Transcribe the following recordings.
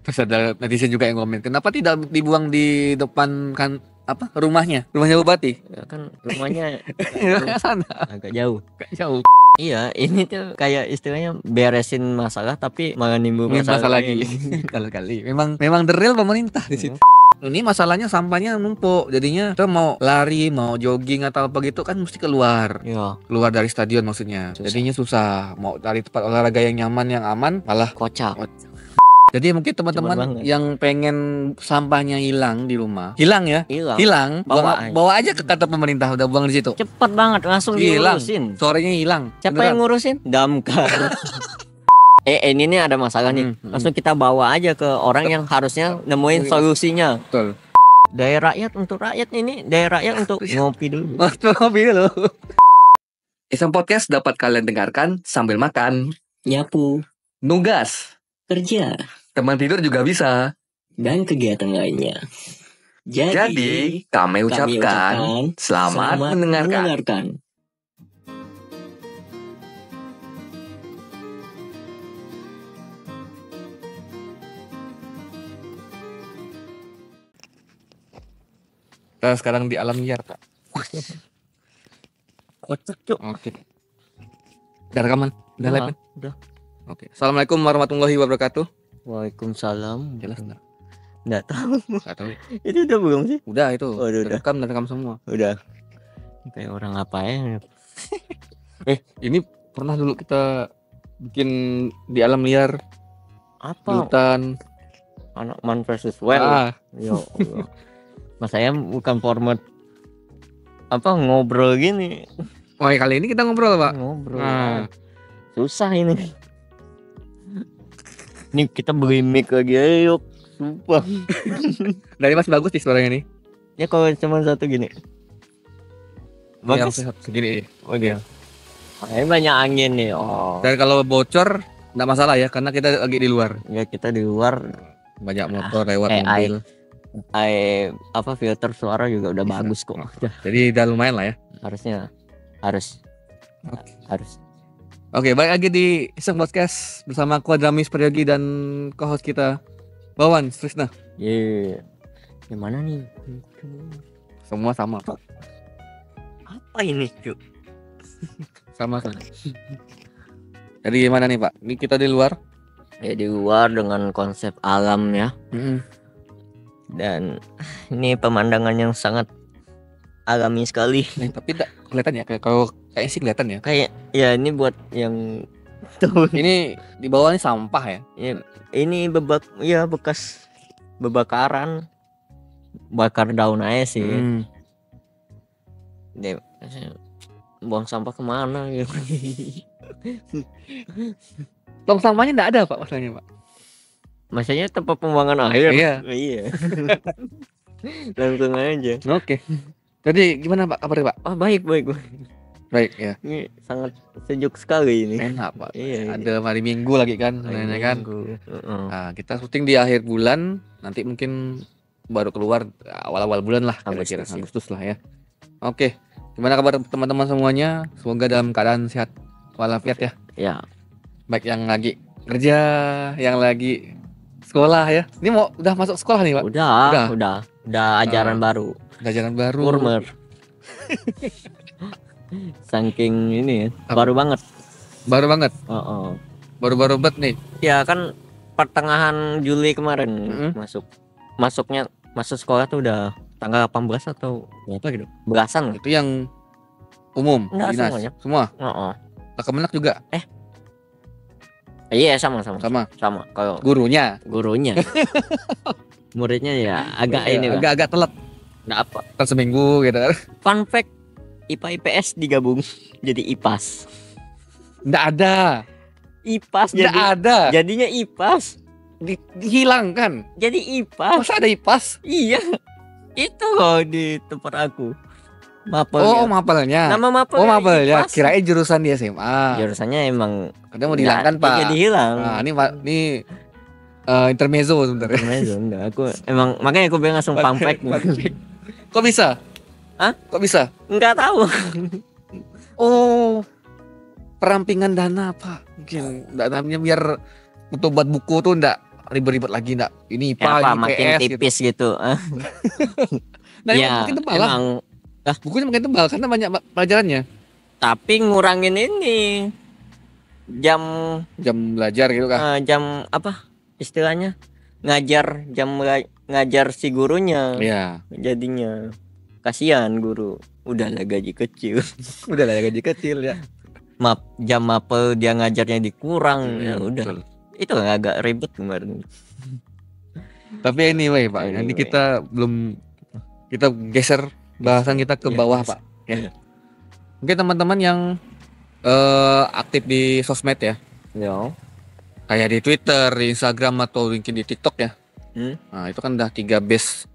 Terus ada netizen juga yang komen, kenapa tidak dibuang di depan kan rumahnya bupati? Ya kan rumahnya Ke sana. agak jauh. Jauh. Iya, ini tuh kayak istilahnya beresin masalah tapi malah nimbul masalah lagi. Kali-kali. Memang the real pemerintah di situ. Ini masalahnya sampahnya numpuk. Jadinya kita mau lari, mau jogging atau apa gitu kan mesti keluar. Iya, Keluar dari stadion maksudnya. Susah. Jadinya susah. Mau cari tempat olahraga yang nyaman, yang aman, malah kocak. jadi mungkin Cepat teman-teman banget. yang pengen sampahnya hilang di rumah, hilang ya, Hilang. Bawa bawa aja ke kantor pemerintah, udah buang di situ. Cepet banget langsung Hilang. diurusin. Sorenya hilang. Siapa yang ngurusin? Damkar. Ini nih ada masalah nih. Langsung kita bawa aja ke orang yang harusnya nemuin solusinya. Betul. Daya rakyat untuk rakyat ini, daya rakyat untuk ngopi dulu. Ngopi dulu. Iseng Podcast dapat kalian dengarkan sambil makan, Nyapu, nugas, kerja, teman tidur juga bisa. dan kegiatan lainnya. Jadi kami ucapkan selamat mendengarkan. Kita sekarang di alam liar, Kak. Kocak cuk. Oke. Udah rekaman? Udah live kan? Udah. Oke. Assalamualaikum warahmatullahi wabarakatuh. Waalaikumsalam. Jelas enggak? Nggak tahu. Enggak tahu. Itu udah belum sih? Udah itu. Oh, udah. Udah rekam semua. Udah. Kayak orang apa ya? Ini pernah dulu kita bikin di alam liar, di Apa? hutan. Anak man versus wild. Ah, Ya Allah. Mas saya bukan format ngobrol gini. oh, kali ini kita ngobrol, Pak. Ngobrol. Nah. Susah ini. Nih kita beli mic lagi ayo. Sumpah. Dari Mas bagus sih suaranya nih. Ya kalau cuma satu gini. Bagus. Yang segini. Oke. Ini banyak angin nih. Oh. Dan kalau bocor enggak masalah ya, karena kita lagi di luar. Ya kita di luar. Banyak motor lewat AI. mobil. Filter suara juga udah Bisa. bagus kok. Jadi udah lumayan lah ya. Harus. Oke, balik lagi di Iseng Podcast bersama aku Adramis Priyogi dan co-host kita Bawan Trisna. Gimana nih? Semua sama, Pak. Apa ini, Cuk? Sama. Jadi gimana nih, Pak? Ini kita di luar. Ya di luar dengan konsep alam ya. Mm-mm. Dan ini pemandangan yang sangat alami sekali. Tapi tidak kelihatan ya, kalau kayaknya sih kelihatan ya. Kayak ya ini buat yang tuh. Ini di bawah ini sampah ya. Ini bekas bebakaran. Bakar daun aja sih. Dia buang sampah kemana gitu. Tong sampahnya enggak ada, Pak, masalahnya, Pak. Maksudnya tempat pembuangan air. Iya. Langsung aja. Oke. Jadi gimana, Pak, kabarnya, Pak? Oh, baik. Baik ya. Ini sangat sejuk sekali ini. Enak, Pak. Iya. Ada hari Minggu lagi kan, sebenarnya kan. Nah, kita syuting di akhir bulan, nanti mungkin baru keluar awal-awal bulan lah, kira-kira Agustus lah ya. Oke. Gimana kabar teman-teman semuanya? Semoga dalam keadaan sehat walafiat ya. Ya. Baik yang lagi kerja, yang lagi sekolah ya. Ini udah masuk sekolah nih, Pak? Udah ajaran baru. Udah ajaran baru. Kurmer. Saking ini baru banget. Baru-baru bet nih. Ya kan pertengahan Juli kemarin masuk sekolah tuh udah tanggal 18 atau berapa gitu. Belasan. Itu yang umum, Enggak, dinas. semuanya. Semua. Kemenak juga. Iya sama. Kalau Gurunya. Muridnya ya agak ini lah. Agak telat. Nggak apa. Kan seminggu gitu kan. Fun fact, IPA IPS digabung jadi IPAS. Enggak ada. IPAS Enggak ada. Jadinya IPAS. Dihilangkan. Jadi IPAS. Masa ada IPAS? Iya. Itu loh di tempat aku. Mapelnya. Oh, mapelnya. Nama mapelnya. Oh, mapelnya. IPAS. Kirain jurusan di SMA. Jurusannya emang Kadang mau dihilangkan, Pak. Jadi hilang. Nah, ini intermezzo sebenarnya. Enggak, aku emang makanya aku bilang langsung fun fact. Kok bisa? Hah? Kok bisa? Enggak tahu. Oh, perampingan dana, Pak. Mungkin enggak namanya biar untuk buat buku tuh enggak ribet-ribet lagi enggak. Ini IPA, apa ini makin PS tipis gitu. Nah, Ya, makin tebal lah. emang. Bukunya makin tebal karena banyak pelajarannya. Tapi ngurangin ini jam Jam belajar gitu kah? jam apa istilahnya ngajar si gurunya. Iya. Jadinya kasihan guru. Udahlah gaji kecil. Udah lah gaji kecil ya. Jam mapel dia ngajarnya dikurang. Ya udah. Betul. Itu agak ribet kemarin. Tapi anyway Pak, Anyway. ini kita geser bahasan kita ke bawah Pak. Ya. Mungkin teman-teman yang aktif di sosmed ya, Ya. kayak di Twitter, di Instagram atau mungkin di TikTok ya. Nah itu kan udah 3 base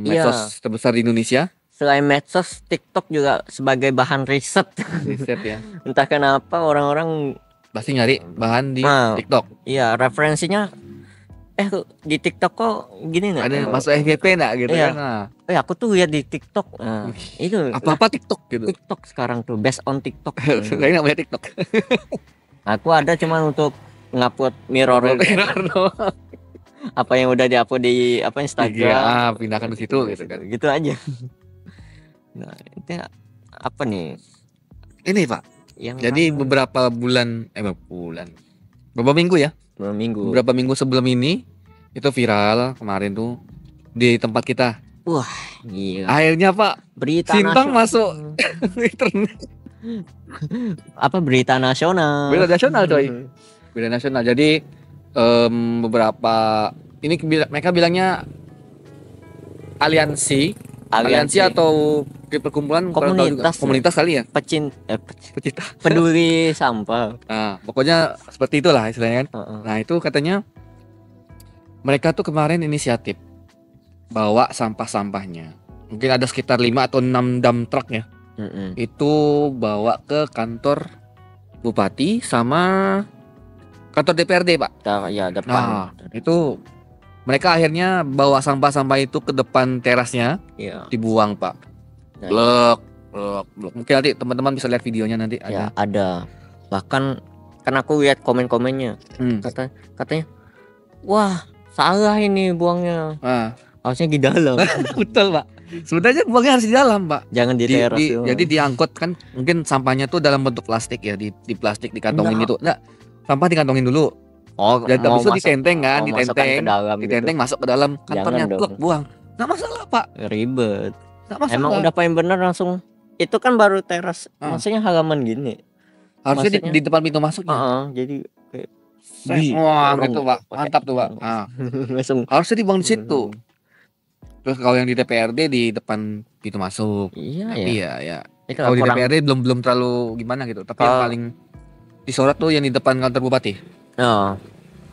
medsos terbesar di Indonesia. Selain medsos, TikTok juga sebagai bahan riset. Riset ya. Entah kenapa orang-orang Pasti nyari bahan di TikTok. iya referensinya di TikTok kok gini nih. Ada masuk FYP enggak gitu Iya. kan. Nah, Aku tuh lihat di TikTok. Nah, itu apa-apa TikTok gitu. TikTok sekarang tuh based on TikTok. Saya enggak punya TikTok. Aku ada cuman untuk ngupload mirror apa yang udah diupload di Instagram. Pindahkan ke situ gitu kan. Gitu aja. Nah, itu apa nih? Ini Pak. Jadi beberapa minggu ya. Beberapa minggu sebelum ini itu viral kemarin tuh di tempat kita. Wah, gila. Akhirnya Pak, Berita Sintang masuk internet. Berita nasional. Berita nasional coy. Berita nasional. Jadi beberapa ini mereka bilangnya aliansi atau perkumpulan komunitas kali ya. Pecinta peduli sampah. Nah, pokoknya seperti itulah istilahnya kan. Nah, itu katanya mereka tuh kemarin inisiatif bawa sampah-sampahnya. Mungkin ada sekitar 5 atau 6 dump truck ya. Itu bawa ke kantor bupati sama kantor DPRD, Pak. Ya, depan. Nah, itu mereka akhirnya bawa sampah-sampah itu ke depan terasnya, dibuang, Pak. Blok. Mungkin nanti teman-teman bisa lihat videonya nanti ada. Ya, ada. Bahkan kan aku lihat komen-komennya. Katanya, wah, salah ini buangnya. Harusnya di dalam. Betul, Pak. Sebenarnya buangnya harus di dalam, Pak. Jangan di teras. Jadi diangkut kan, mungkin sampahnya tuh dalam bentuk plastik ya, di plastik dikantongin gitu. Enggak, sampah dikantongin dulu. Dan habis itu ditenteng kan, ditenteng masuk ke dalam kantornya, pluk buang. Nggak masalah, Pak. Ribet. Nggak masalah. Emang udah paling bener langsung. Itu kan baru teras, maksudnya halaman gini. Harusnya di depan pintu masuknya. Jadi kayak wah, gitu, Pak. Mantap tuh, Pak. Langsung harusnya dibuang di situ. Terus kalau yang di DPRD di depan pintu masuk. Iya. Kalau di DPRD belum terlalu gimana gitu. Tapi yang paling disorot tuh yang di depan kantor bupati.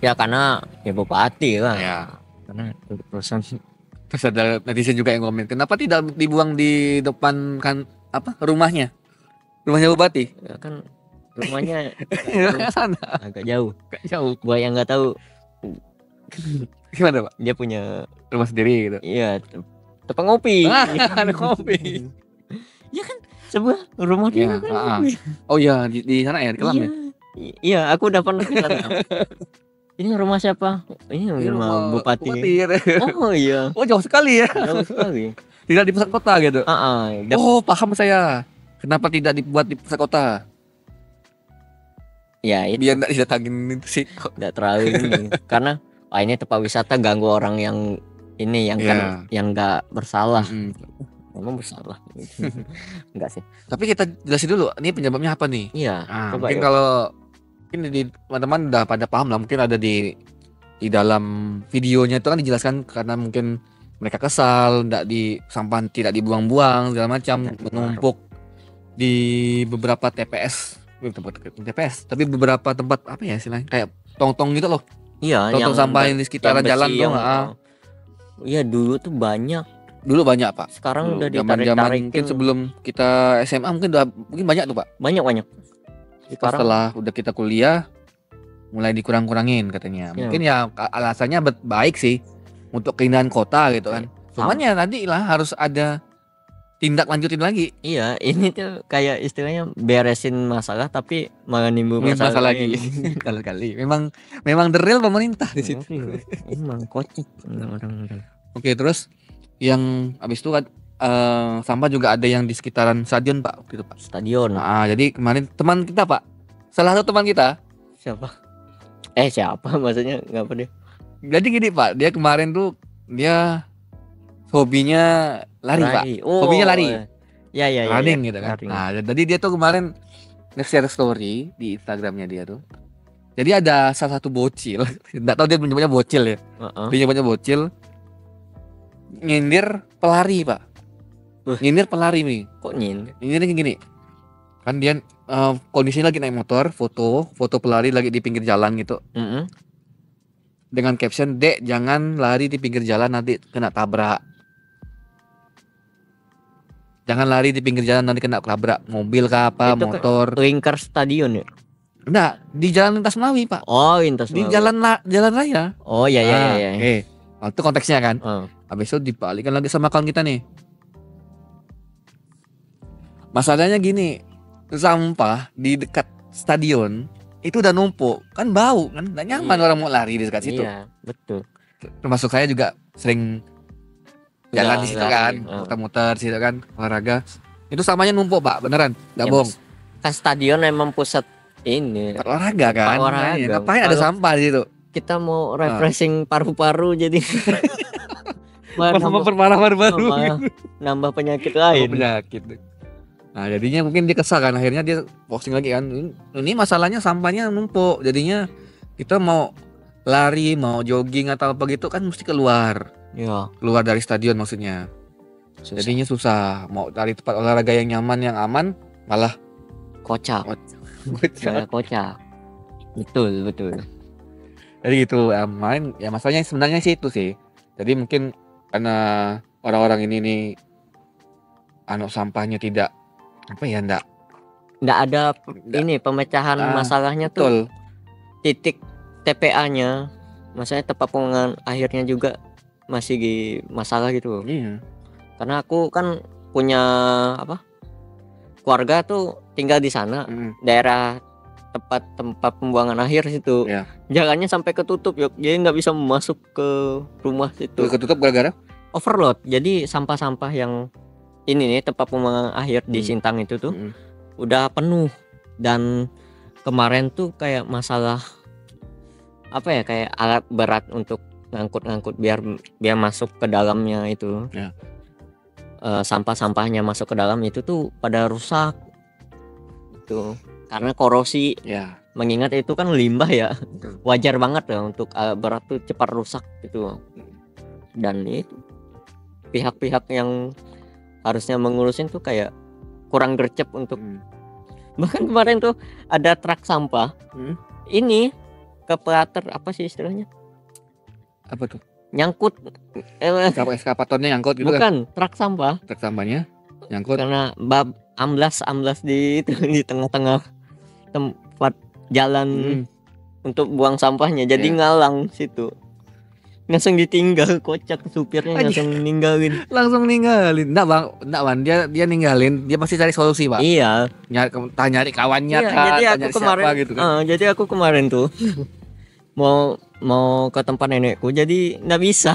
Ya karena ya bupati lah. Ya. Karena perusahaan. Terus ada netizen juga yang komen, kenapa tidak dibuang di depan rumahnya bupati? Ya kan rumahnya sana agak jauh. Buat yang nggak tahu. Gimana, Pak? Dia punya rumah sendiri gitu. Iya, tempat ngopi. Ada kopi. Ya kan sebuah rumah dia. Oh iya, di sana ya, di Kelam ya. Iya, aku udah pernah ke sana. Ini rumah siapa? Ini rumah bupati. Oh iya. Oh, jauh sekali ya. Jauh sekali. Tidak di pusat kota gitu. Oh, paham saya. Kenapa tidak dibuat di pusat kota? Ya, itu. Biar enggak didatangin itu sih. Enggak terlalu ini. Karena ini tempat wisata ganggu orang yang ini kan yang enggak bersalah. Memang bersalah. Enggak sih. Tapi kita jelasin dulu, ini penyebabnya apa nih? Iya. Mungkin kalau di teman-teman udah pada paham lah, mungkin ada di dalam videonya itu kan dijelaskan karena mungkin mereka kesal sampah tidak dibuang-buang segala macam, menumpuk di beberapa TPS, tapi beberapa tempat apa ya istilahnya kayak tong-tong gitu loh. Iya, tong-tong sampah yang di sekitaran jalan tuh. Iya, dulu tuh banyak. Dulu banyak, Pak. Sekarang udah ditarik-tarikin. Mungkin sebelum kita SMA mungkin banyak tuh, Pak. Banyak. Setelah udah kita kuliah mulai dikurang-kurangin katanya. Mungkin ya alasannya baik sih untuk keindahan kota gitu kan. Cuman ya nanti lah harus ada tindak lanjutin lagi. Iya, ini tuh kayak istilahnya beresin masalah tapi malah nimbul masalah lagi. Kali-kali. Memang the real pemerintah di situ. Emang kocak orang-orang. Oke, terus yang habis itu kan sampah juga ada yang di sekitaran stadion, Pak, gitu, Pak. Stadion. Nah, jadi kemarin teman kita, Pak. Salah satu teman kita. Siapa? Siapa maksudnya? Ngapa dia? Jadi gini, Pak, dia kemarin tuh dia hobinya lari. Pak. Hobinya lari. Ya. Running gitu kan. Lari. Nah, jadi dia tuh kemarin nge-share story di Instagramnya dia tuh. Jadi ada salah satu bocil, enggak tahu dia menyebutnya bocil ya. Dia nyebutnya bocil. Nyindir pelari, Pak. Nyindir pelari nih. Kok nyindir? Nyindirnya gini. Kan dia kondisinya lagi naik motor, foto pelari lagi di pinggir jalan gitu. Dengan caption, "Dek, jangan lari di pinggir jalan, nanti kena tabrak. Jangan lari di pinggir jalan, nanti kena tabrak mobil kah apa, itu motor." Lingkar stadion ya? Enggak, di jalan lintas Melawi, Pak. Oh, lintas Melawi. Di jalan raya. Oh, iya. Oke. Nah, itu konteksnya kan. Habis itu dibalikan lagi sama kawan kita nih. Masalahnya gini, sampah di dekat stadion itu udah numpuk, kan bau kan, nggak nyaman orang mau lari di dekat situ. Iya, betul. Termasuk saya juga sering jalan di situ kan, muter-muter situ kan, olahraga. Itu sampahnya numpuk, Pak, beneran, nggak bohong. Kan stadion emang pusat ini olahraga kan. Olahraga. Ngapain ada sampah di situ? Kita mau refreshing paru-paru jadi memperparah paru-paru. Nambah penyakit lain. Nah, jadinya mungkin dia kesal kan, akhirnya dia posting lagi kan. Ini masalahnya sampahnya numpuk. Jadinya kita mau lari, mau jogging atau apa gitu kan mesti keluar. Ya. Keluar dari stadion maksudnya. Susah. Jadinya susah. Mau cari tempat olahraga yang nyaman, yang aman, malah kocak. Kocak. Betul. Jadi gitu, main ya masalahnya sebenarnya sih itu sih. Jadi mungkin karena orang-orang ini nih sampahnya tidak enggak ada ini pemecahan masalahnya tuh. Titik TPA-nya, maksudnya tempat pembuangan akhirnya juga masih masalah gitu. Iya. Karena aku kan punya keluarga tuh tinggal di sana, daerah tempat pembuangan akhir situ. Yeah. Jalannya sampai ketutup, jadi nggak bisa masuk ke rumah situ. Ketutup gara-gara overload. Jadi sampah-sampah yang ini nih tempat pembuangan akhir di Sintang itu tuh udah penuh. Dan kemarin tuh kayak masalah kayak alat berat untuk ngangkut biar masuk ke dalamnya itu. Yeah. Sampah-sampahnya masuk ke dalam itu tuh pada rusak itu karena korosi. Yeah. Mengingat itu kan limbah ya. Wajar banget ya untuk alat berat tuh cepat rusak gitu. Dan itu pihak-pihak yang harusnya mengurusin tuh kayak kurang gercep untuk bahkan kemarin tuh ada truk sampah ini ke plater apa sih istilahnya, apa tuh, nyangkut eskapatornya nyangkut gitu. Bukan, truk sampahnya nyangkut karena amblas di itu di tengah-tengah tempat jalan untuk buang sampahnya, jadi ngalang situ. Langsung ditinggal, kocak, supirnya langsung ninggalin. Enggak Bang, dia ninggalin, dia pasti cari solusi, Pak. Iya. Nyari kawannya jadi aku kemarin tuh mau ke tempat nenekku, jadi nggak bisa.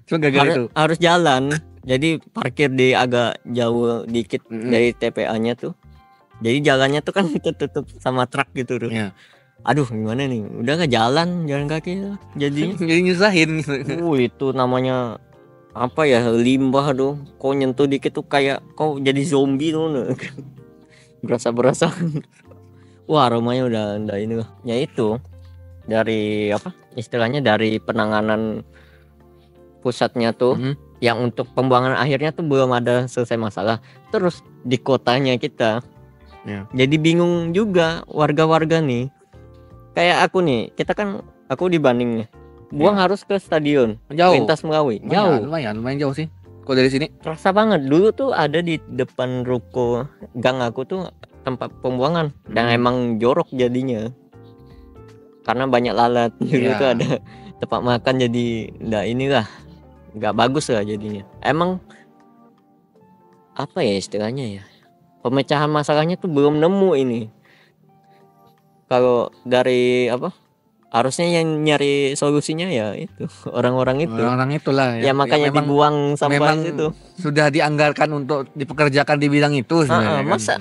Cuma gagal harus jalan. Jadi parkir di agak jauh dikit dari TPA-nya tuh. Jadi jalannya tuh kan tertutup sama truk gitu tuh. Iya. Aduh, gimana nih? Udah nggak jalan kaki lah. Jadi nyusahin. Itu namanya limbah tuh. Kau nyentuh dikit tuh kayak kau jadi zombie tuh. Berasa. Wah, aromanya udah ini lah. Ya itu dari istilahnya dari penanganan pusatnya tuh. Yang untuk pembuangan akhirnya tuh belum ada selesai masalah. Terus di kotanya kita. Ya. Jadi bingung juga warga-warga nih. Kayak aku nih, aku di Bandung nih. Buang harus ke stadion. Jauh. Lintas Melawi. Jauh. Lumayan jauh sih. Kok dari sini? Terasa banget. Dulu tuh ada di depan ruko gang aku tuh tempat pembuangan. Dan emang jorok jadinya. Karena banyak lalat. Dulu tuh ada tempat makan, jadi enggak bagus lah jadinya. Emang apa ya istilahnya ya, pemecahan masalahnya tuh belum nemu ini. Kalau dari apa, harusnya yang nyari solusinya ya itu orang-orang itu. Orang itulah Ya makanya memang dibuang sampah memang situ. sudah dianggarkan untuk dipekerjakan di bidang itu sebenarnya kan. Masa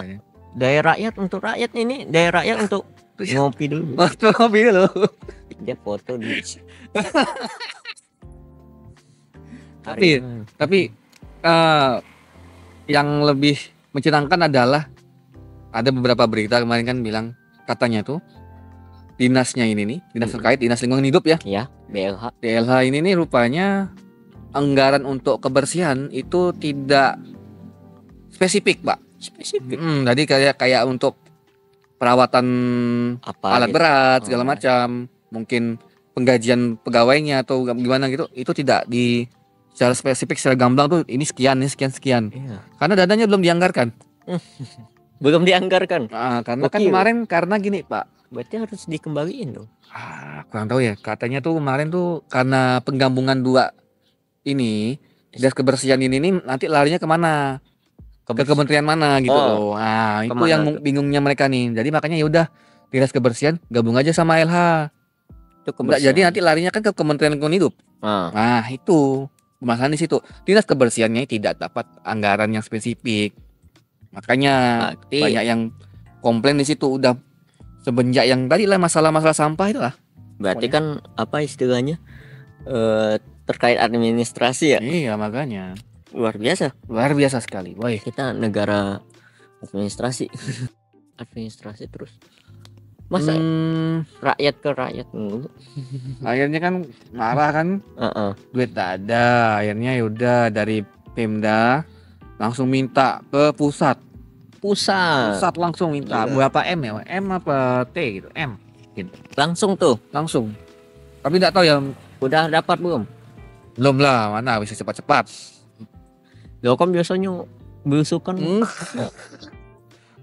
daya rakyat untuk rakyat, ini daya rakyat untuk ngopi dulu. Waktu ngopi dulu. Dia foto di Tapi yang lebih menyenangkan adalah ada beberapa berita kemarin kan bilang katanya tuh dinasnya ini nih, dinas terkait, dinas lingkungan hidup ya. Ya, BLH. DLH ini nih rupanya anggaran untuk kebersihan itu tidak spesifik, Pak. Spesifik. Jadi kayak untuk perawatan Apa alat gitu? berat segala macam, mungkin penggajian pegawainya atau gimana gitu, itu tidak di secara spesifik, secara gamblang tuh ini sekian, ini sekian. Iya. Karena dananya belum dianggarkan. Belum dianggarkan. Karena kan kemarin karena gini, Pak. Berarti harus dikembaliin dong. Kurang tahu ya. Katanya tuh kemarin tuh karena penggabungan dua ini, dinas kebersihan ini nih nanti larinya kemana? Ke kementerian mana gitu loh. Nah, itu yang bingungnya mereka nih. Jadi makanya ya udah dinas kebersihan gabung aja sama LH. Jadi nanti larinya kan ke Kementerian Lingkungan Hidup. Nah, itu masalah di situ. Dinas kebersihannya tidak dapat anggaran yang spesifik. Makanya banyak yang komplain di situ udah semenjak yang tadi lah masalah-masalah sampah itu lah. Berarti kan apa istilahnya terkait administrasi ya? Iya, makanya luar biasa sekali. Woi, kita negara administrasi. Administrasi terus. Masa rakyat ke rakyat mulu. Akhirnya kan marah kan. Duit tak ada. Akhirnya yaudah dari Pemda langsung minta ke pusat langsung minta. Berapa M ya? M apa T gitu? M gitu. Langsung. Tapi enggak tahu ya udah dapat belum lah, mana bisa cepat-cepat. Loh kan biasanya belusukan.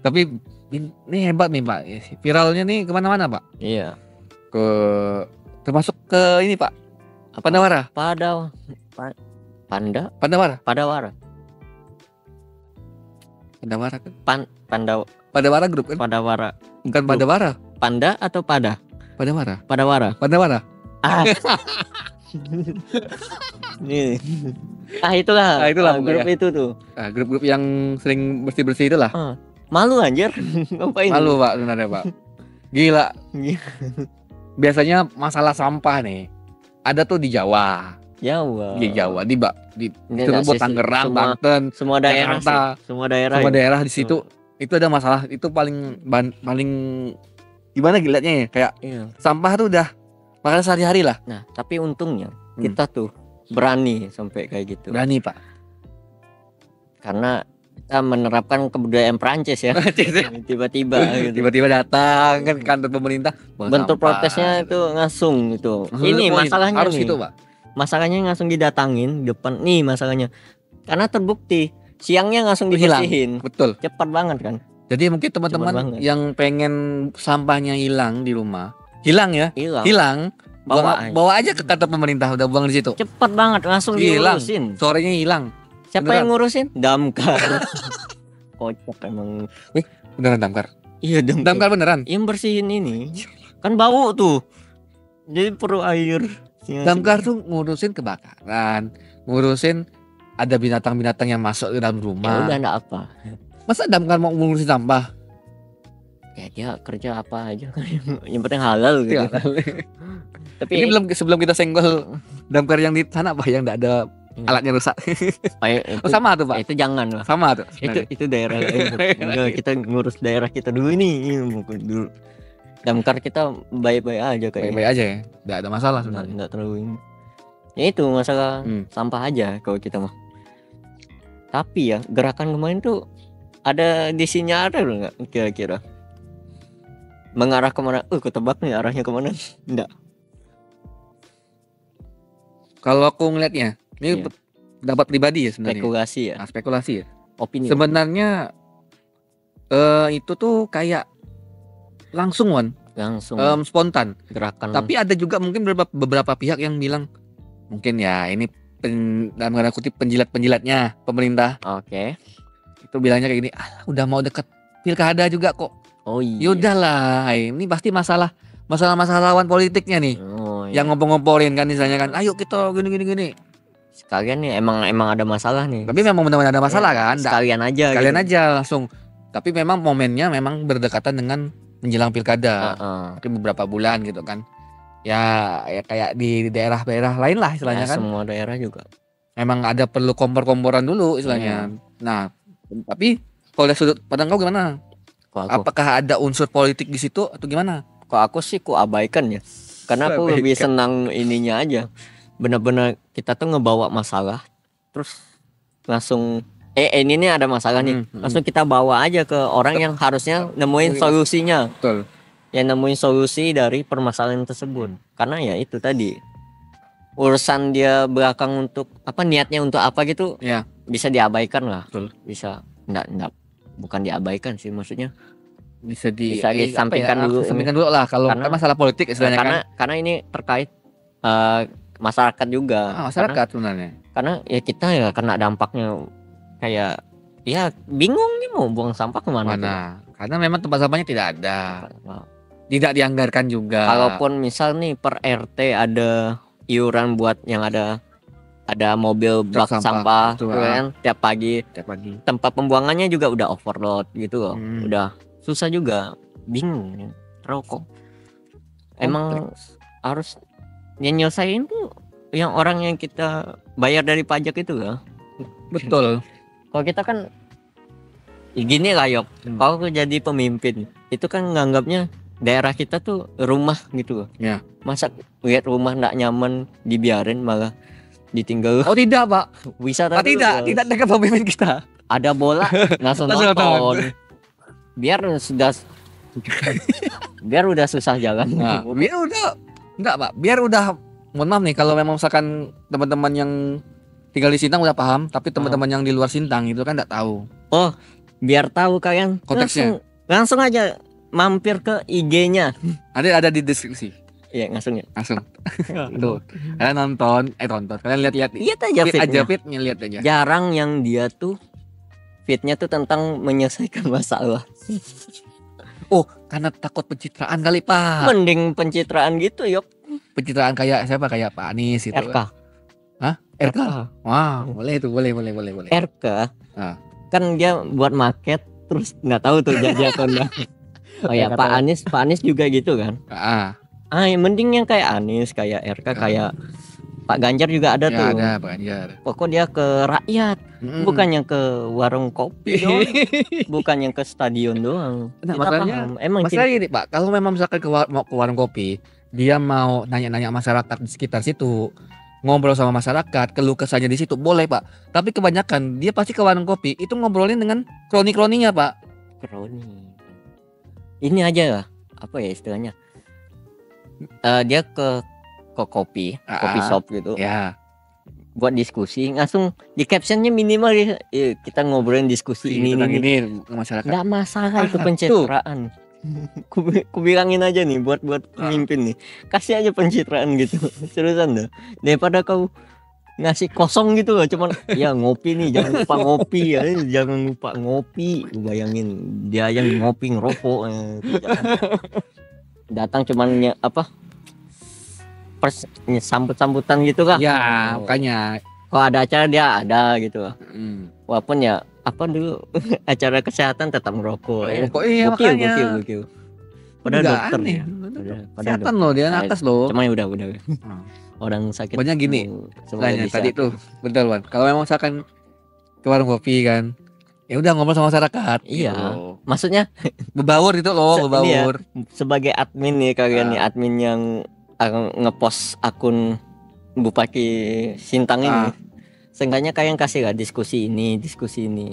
Tapi ini hebat nih, Pak. Viralnya nih kemana-mana, Pak. Iya. Termasuk ke ini, Pak. Pandawara. Pandawara kan? Pandawara grup kan? Pandawara. Bukan Pandawara. Panda atau pada? Pandawara. Itulah grup ya. itu tuh. Grup-grup yang sering bersih-bersih itulah. Malu anjir. Ngapain? Malu, Pak, sebenarnya, Pak. Gila. Biasanya masalah sampah nih ada tuh di Jawa. Di Jawa, di Cirebon, Tangerang, Banten, semua daerah Jakarta, semua daerah di situ itu ada masalah. Itu paling gimana gilanya ya, kayak sampah tuh udah makan sehari-hari lah. Nah, tapi untungnya kita tuh berani sampai kayak gitu. Berani, Pak. Karena kita menerapkan kebudayaan Prancis ya. Tiba-tiba datang kan ke kantor pemerintah. Bentuk protesnya itu langsung gitu. Ini masalahnya harus nih. gitu, Pak. Masalahnya langsung didatangin depan nih masalahnya. Karena terbukti siangnya langsung dibersihin. Betul. Cepat banget kan. Jadi mungkin teman-teman yang pengen sampahnya hilang di rumah, hilang, bawa aja ke kantor pemerintah, udah buang di situ. Cepat banget, langsung diurusin. Sorenya hilang. Siapa yang ngurusin? Damkar. Kocak emang. Beneran damkar? Iya, damkar beneran. Yang bersihin ini kan bau tuh. Jadi perlu air. Damkar tuh ngurusin kebakaran, ngurusin ada binatang-binatang yang masuk ke dalam rumah. Ya udah enggak apa. Masa damkar mau ngurusin sampah? Ya dia kerja apa aja. Yang penting halal gitu. Tapi ini sebelum kita senggol damkar yang di sana, Pak, yang enggak ada alatnya rusak. Sama tuh, Pak. Itu jangan, Pak. Sama tuh. Itu daerah lain. Kita ngurus daerah kita dulu nih. Dulu. Damkar kita baik-baik aja kayaknya. Baik-baik aja ya. Enggak ada masalah sebenarnya. Enggak terlalu ini. Ya itu masalah sampah aja kalau kita mah. Tapi ya gerakan kemarin tuh ada disinya ada loh enggak kira-kira? Mengarah kemana? Ketebak nih arahnya kemana? Enggak. Kalau aku ngelihatnya, ini pendapat pribadi ya sebenarnya. Spekulasi ya. Spekulasi ya. Opini. Sebenarnya itu tuh kayak langsung spontan gerakan. Tapi ada juga mungkin beberapa pihak yang bilang mungkin ya ini dalam tanda kutip penjilat-penjilatnya pemerintah. Oke. tuh bilangnya kayak gini, udah mau deket pilkada juga kok. Oh iya. Yaudahlah, ini pasti masalah lawan politiknya nih. Oh iya. Yang ngompor-ngomporin kan misalnya kan, ayo kita gini. Sekalian nih emang ada masalah nih. Tapi memang benar-benar ada masalah kan. Sekalian aja Sekalian gitu. aja langsung. Tapi memang momennya memang berdekatan dengan menjelang pilkada. Mungkin beberapa bulan gitu kan. Ya kayak di daerah-daerah lain lah istilahnya kan. Semua daerah juga. Memang ada perlu kompor-komporan dulu istilahnya. Nah, tapi kalau dari sudut pandang kau gimana? Apakah ada unsur politik di situ atau gimana? Kok aku sih abaikan ya. Karena aku lebih senang ininya aja. Benar-benar kita tuh ngebawa masalah, terus langsung ini nih ada masalah nih, langsung kita bawa aja ke orang yang harusnya nemuin solusinya. Betul. Yang nemuin solusi dari permasalahan tersebut. Karena ya itu tadi, urusan dia belakang untuk apa, niatnya untuk apa gitu, ya bisa diabaikan lah. Betul. Bisa enggak bukan diabaikan sih, maksudnya bisa disampingkan dulu. Sampingkan dulu lah kalau kan masalah politik istilahnya karena ini terkait masyarakat juga. Masyarakat sebenarnya. Karena ya kita ya kena dampaknya, kayak ya bingung nih mau buang sampah kemana. Karena memang tempat sampahnya tidak ada. Tidak dianggarkan juga. Kalaupun misal nih per RT ada iuran buat yang ada mobil bak sampah kan tiap pagi. Tempat pembuangannya juga udah overload gitu loh. Udah susah juga, bingung rokok. Emang harus yang nyelesain tuh yang orang yang kita bayar dari pajak itu loh. Betul. Kalau kita kan gini lah Yok, kalau jadi pemimpin itu kan nganggapnya daerah kita tuh rumah gitu loh. Ya. Masa lihat rumah nggak nyaman dibiarin malah ditinggal. Oh tidak Pak. Wisata tidak dekat pemimpin kita. Ada bola langsung nonton. Biar udah susah jalan. Nah, biar udah mohon maaf nih kalau memang misalkan teman-teman yang tinggal di Sintang udah paham, tapi teman-teman yang di luar Sintang itu kan enggak tahu. Oh, biar tahu kalian konteksnya. Langsung aja mampir ke IG-nya. Ada di deskripsi. Iya, langsung. Tuh. Kalian tonton. Kalian lihat. Lihat aja feed-nya, lihat aja. Jarang yang dia tuh feed-nya tuh tentang menyelesaikan masalah. Oh, karena takut pencitraan kali Pak. Mending pencitraan gitu Yok. Pencitraan kayak siapa? Kayak Pak Anies itu. RK. Hah? RK? Wah, boleh itu, boleh. RK. Kan dia buat market terus nggak tahu tuh jadi atau enggak. Oh ya, Pak Anies juga gitu kan. Mending yang kayak Anies, kayak RK, kayak Pak Ganjar juga ada tuh. Ada Pak Ganjar. Pokok dia ke rakyat, bukannya ke warung kopi doang, bukannya ke stadion doang. Nah, masalahnya emang gini Pak, kalau memang misalkan mau ke warung kopi, dia mau nanya-nanya masyarakat di sekitar situ, ngobrol sama masyarakat, keluh kesahnya di situ, boleh Pak. Tapi kebanyakan dia pasti ke warung kopi itu ngobrolin dengan kroni-kroninya Pak. Kroni. Ini aja lah, apa ya istilahnya? Dia ke kopi shop gitu. Ya. Buat diskusi, langsung di captionnya minimal ya, kita ngobrolin diskusi ini masyarakat. Nggak masalah itu pencitraan. Ku bilangin aja nih buat pemimpin nih, kasih aja pencitraan gitu. Seriusan dah. Daripada kau ngasih kosong gitu loh, cuman ya ngopi nih, jangan lupa ngopi. Bayangin dia yang ngopi ngerokok. Datang cuman sambut-sambutan gitu kah? Ya, makanya kalau ada acara dia ada gitu. Walaupun ya apa dulu acara kesehatan tetap merokok. Gokil. Padahal dokter ya. Kesehatan loh, dia atas loh. Cuma udah. Orang sakit. Banyak gini. Selain tadi tuh, betul Wan. Kalau memang misalkan ke warung kopi kan, ya udah ngobrol sama masyarakat. Iya. Gitu. Maksudnya berbaur itu loh, berbaur. Ya, sebagai admin nih kalian nih, admin yang ngepost akun Bupati Sintang ini. Seenggaknya kalian kasih lah diskusi ini.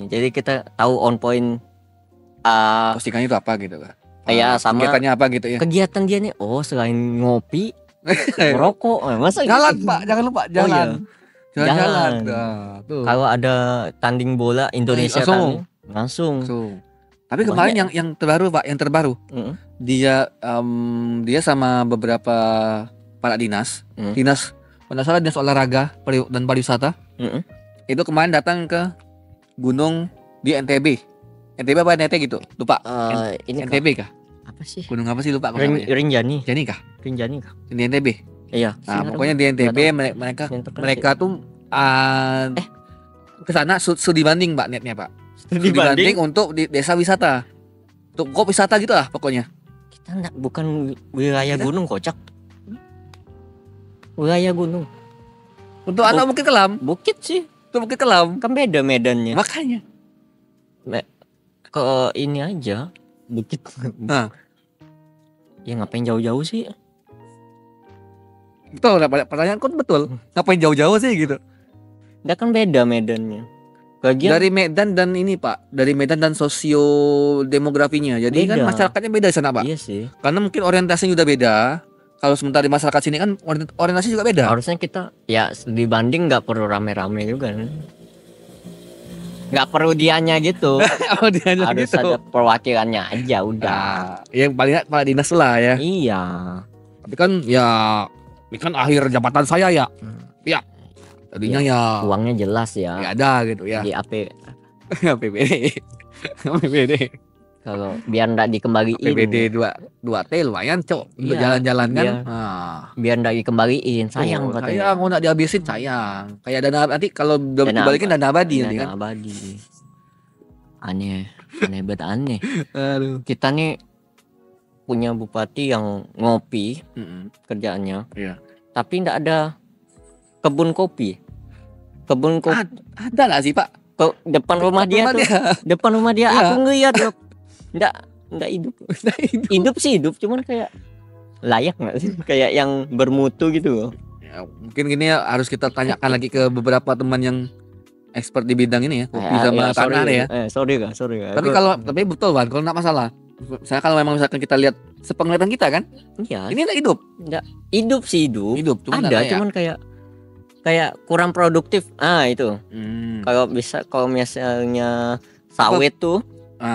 Jadi kita tahu on point postingannya itu apa gitu kan. Ya sama kegiatannya apa gitu ya. Kegiatan dia nih, selain ngopi, merokok. Masa jalan gitu? Pak, jangan lupa jalan. Jalan. Kalau ada tanding bola Indonesia langsung. Tapi kemarin yang terbaru Pak, dia sama beberapa para dinas olahraga dan pariwisata. Itu kemarin datang ke Gunung di NTB. NTB apa NTT gitu? Lupa. Ini NTB kah? Apa sih? Gunung apa sih lupa namanya? Rinjani. Jani kah? Rinjani kah? Di NTB. Iya. Nah, pokoknya di NTB mereka tuh ke sana studi banding Pak niatnya Pak. Studi banding untuk di desa wisata. Untuk kok wisata gitu lah pokoknya. Kita bukan wilayah gunung kocak. Wilayah gunung. Untuk anak Bukit Kelam. Bukit sih. Untuk Bukit Kelam. Kan beda medannya. Makanya. Ke ini aja Bukit. Nah. Ya ngapain jauh-jauh sih? Betul, pertanyaan kok betul. Ngapain jauh-jauh sih gitu? Udah kan beda medannya. Bagian dari Medan dan ini Pak, dari Medan dan sosiodemografinya. Jadi beda. kan masyarakatnya beda di sana Pak. Iya sih. Karena mungkin orientasinya udah beda. Kalau sementara di masyarakat sini kan orientasi juga beda. Harusnya kita ya dibanding nggak perlu rame-rame juga. Nggak perlu dianya gitu. Dianya harus gitu. ada perwakilannya aja udah. Yang paling kepala dinas lah ya. Iya. Tapi kan ya ini kan akhir jabatan saya ya. Ya. Tadinya ya uangnya jelas ya. Ya ada gitu ya. Di APBD. APBD. Kalau biar ndak dikembaliin. APBD 2T lumayan cok untuk jalan-jalan kan. Biar ndak dikembaliin, sayang katanya. Sayang mau ndak dihabisin sayang. Kayak dana nanti kalau dibalikin dana abadi nanti kan. Dana abadi. Aneh banget aneh. Aduh. Kita nih punya bupati yang ngopi kerjaannya. Iya. Tapi ndak ada kebun kopi. Ada lah sih Pak. Depan rumah dia tuh. Depan rumah dia aku ngeliat loh. Nggak hidup. Hidup sih hidup, cuman kayak layak nggak sih? Kayak yang bermutu gitu loh. Ya, mungkin gini ya harus kita tanyakan lagi ke beberapa teman yang expert di bidang ini ya, kopi sama tanah ya. Sorry kak. Tapi betul Bang, kalau nggak masalah. Saya kalau memang misalkan kita lihat sepenglihatan kita kan, iya. Ini nggak hidup. Nggak hidup sih hidup. Cuman ada, cuman kayak kurang produktif. Itu. Kalau misalnya sawit tuh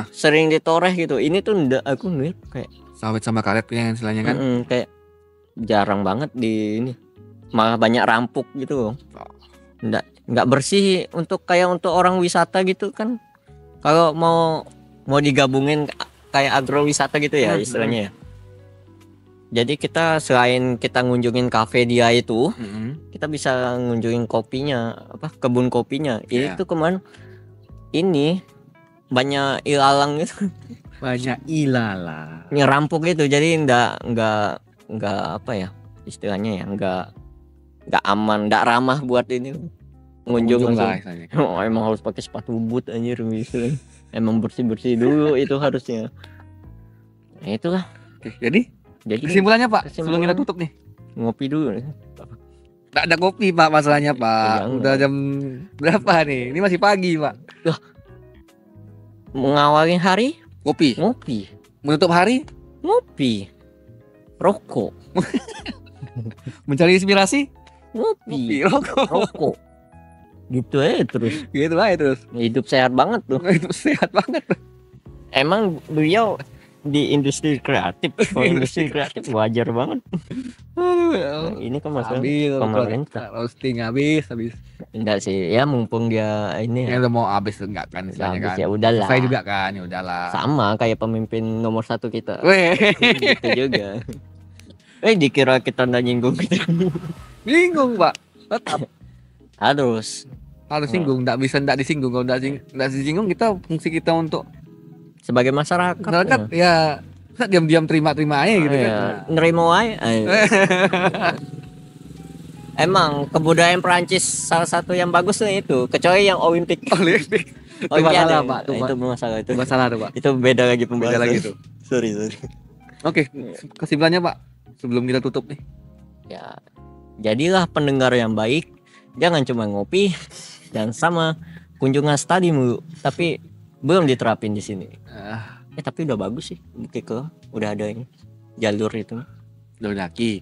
sering ditoreh gitu. Ini tuh ndak aku ngeliat kayak sawit sama karet yang istilahnya kan. Kayak jarang banget di ini. Malah banyak rampuk gitu. Nggak bersih untuk orang wisata gitu kan. Kalau mau digabungin kayak agrowisata gitu ya istilahnya ya. Jadi kita selain kita ngunjungin kafe dia itu, kita bisa ngunjungin kopinya, kebun kopinya. Ini tuh kemarin ini banyak ilalang gitu. Banyak ilalang. Nyerampuk gitu. Jadi enggak apa ya istilahnya ya, enggak aman, enggak ramah buat ini pengunjung lah. Emang harus pakai sepatu boot anjir gitu. Emang bersih-bersih dulu itu harusnya. Nah, itulah. Jadi kesimpulannya Pak, sebelum kita tutup nih. Ngopi dulu. Nggak ada kopi Pak masalahnya Pak. Udah jam berapa nih? Ini masih pagi Pak. Mengawali hari ngopi. Menutup hari ngopi. Rokok. Mencari inspirasi ngopi. Rokok. Gitu aja terus. Hidup sehat banget tuh. Emang beliau di industri kreatif. Kalau industri kreatif wajar banget. Aduh, ini kan masalah pemerintah. Roasting habis. Enggak sih, ya mumpung dia ini ya udah mau habis enggak kan istilahnya kan. Ya udahlah. Saya juga kan, ya udahlah. Sama kayak pemimpin nomor 1 kita. Gitu juga. Dikira kita nggak nyinggung gitu. Bingung Pak. Tetap harus singgung, enggak bisa enggak disinggung. Kalau enggak disinggung kita fungsi kita untuk sebagai masyarakat ya diam-diam terima aja gitu kan. Nerimo aja. Emang kebudayaan Perancis salah satu yang bagus tuh itu, kecuali yang Olimpik. Itu masalah Pak, itu masalah itu. Masalah tuh Pak. Itu beda lagi pembahasan. Beda lagi tuh. Sorry. Oke, kesimpulannya Pak sebelum kita tutup nih. Ya, jadilah pendengar yang baik. Jangan cuma ngopi dan sama kunjungan studi mulu, tapi belum diterapin di sini. Tapi udah bagus sih, Bukit Kelam udah ada ini jalur itu. Jalur daki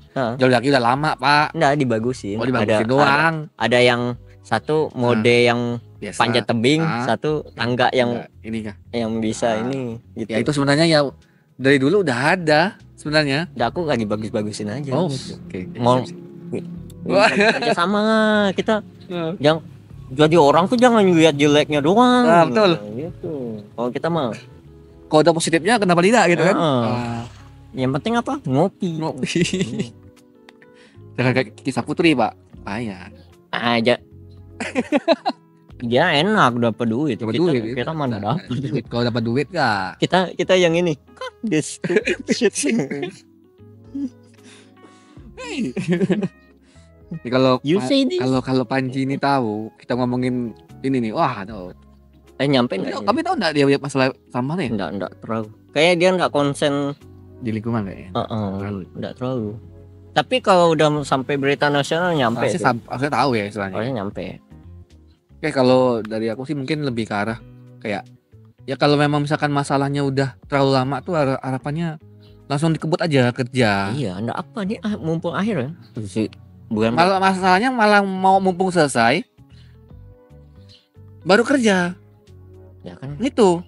udah lama Pak. Nggak dibagusin. Dibagusin doang. Ada yang satu mode yang biasa. Panjat tebing, satu tangga yang ini kah? Yang bisa ini. Gitu. Ya itu sebenarnya ya dari dulu udah ada sebenarnya. Aku lagi bagus-bagusin aja. Oke. Kerja sama kita Jadi orang tuh jangan lihat jeleknya doang. Nah, betul. Gitu. Kalau kita mah kalau ada positifnya kenapa tidak gitu kan. Yang penting apa? Ngopi. Jangan kayak Kisah Putri, Pak. Payah. Aja. Dia enak dapat duit. Kita mana dapat duit. Kalau dapat duit enggak. Kita yang ini. This shit. Kalau Panji ini tahu kita ngomongin ini nih, wah tuh. Nyampe nggak? Kami tahu nggak dia masalah sampah nih? Nggak terlalu. Kayak dia nggak konsen di lingkungan kayaknya. Nggak terlalu. Tapi kalau udah sampai berita nasional nyampe. Harusnya tahu ya istilahnya. Harusnya nyampe. Oke, kalau dari aku sih mungkin lebih ke arah kayak ya kalau memang misalkan masalahnya udah terlalu lama tuh harapannya langsung dikebut aja kerja. Iya, enggak apa nih mumpung akhir ya. Bukan masalahnya malah mau mumpung selesai baru kerja. Ya kan itu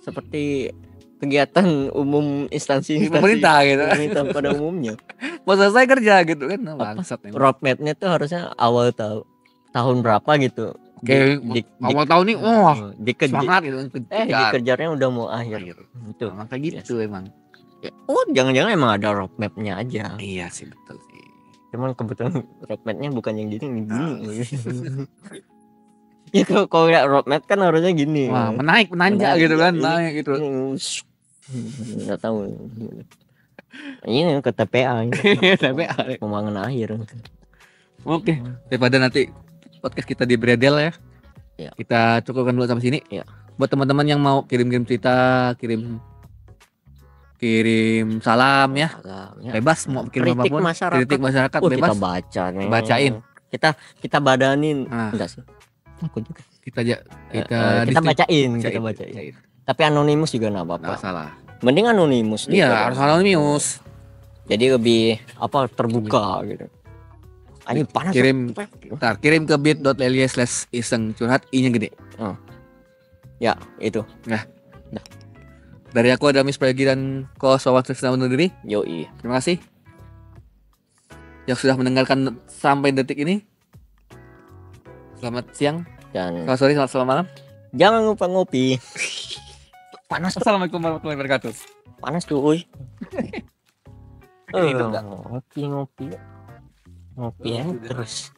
seperti kegiatan umum instansi pemerintah gitu. Pemerintah pada umumnya. Mau selesai kerja gitu kan. Roadmap-nya tuh harusnya awal tahun berapa gitu. Kayak awal tahun nih semangat gitu. Dikejarnya udah mau akhir. Itu kayak gitu emang. Jangan-jangan emang ada roadmap-nya aja. Iya sih, betul sih. Cuman kebetulan roadmap-nya bukan yang gini. Ya kalau lihat roadmap kan harusnya gini. Wah, menanjak gitu kan, naik gitu. Enggak tahu. Ini ke TPA. TPA pembangunan akhir. Oke, daripada nanti podcast kita di bredel ya. Kita cukupkan dulu sampai sini. Ya. Buat teman-teman yang mau kirim-kirim cerita, kirim salam ya. Bebas mau kirim apapun. Kritik masyarakat bebas. Kita baca nih. Bacain. Kita badanin. Enggak sih. Aku juga. Kita bacain. Tapi anonimus juga enggak apa-apa. Enggak salah. Mending anonimus. Iya, harus anonimus. Jadi lebih terbuka gitu. Ini panas. Kirim ke bit.ly/iseng curhat i-nya gede. Ya, itu. Nah. Dari aku ada Miss Pragi dan Ko Sowan Trisna undur diri. Yoi. Terima kasih yang sudah mendengarkan sampai detik ini. Selamat siang dan selamat malam. Jangan lupa ngopi. Panas. Assalamualaikum warahmatullahi wabarakatuh. Panas tuh, uy. Ngopi ya terus.